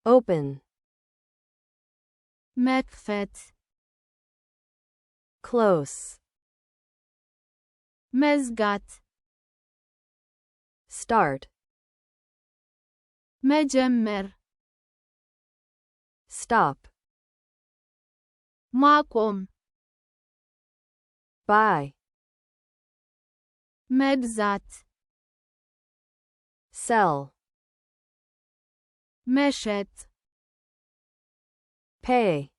open, me-kfet, close, me-zgat, start, me-je-mer, stop, ma-kom, buy, me-gzat, sell, me-shet, pay,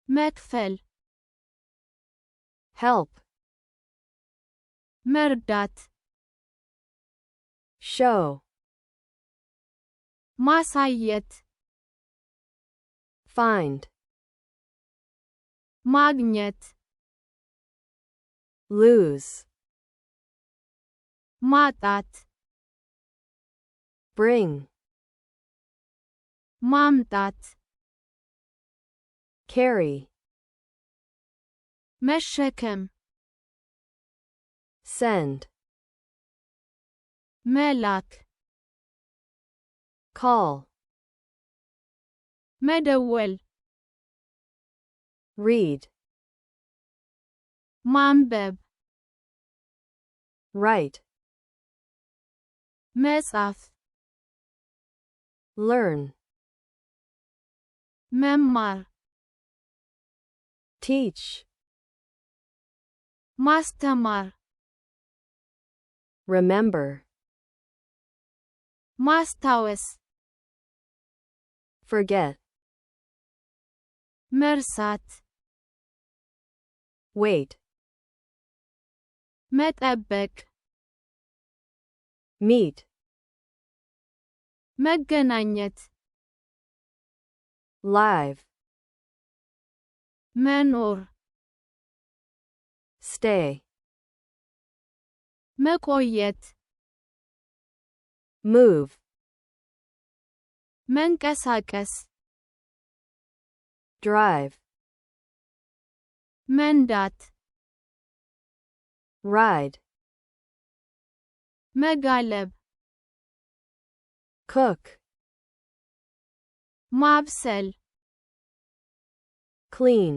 me-kfel, help, me-rdat, show, ማሳየት find, ማግኘት lose, ማጣት bring, ማምጣት carry, መሸከም send, መላክ call, መደወል read, ማንበብ write, መጻፍ learn, መማር teach, ማስተማር remember, ማስታወስ forget, መርሳት wait, መጠበቅ meet, መገናኘት live, መኖር stay, መቆየት move, መንቀሳቀስ drive, መንዳት ride, መጋለብ cook, ማብሰል clean,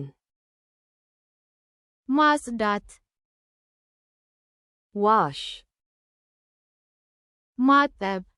ማጽዳት wash, ማጠብ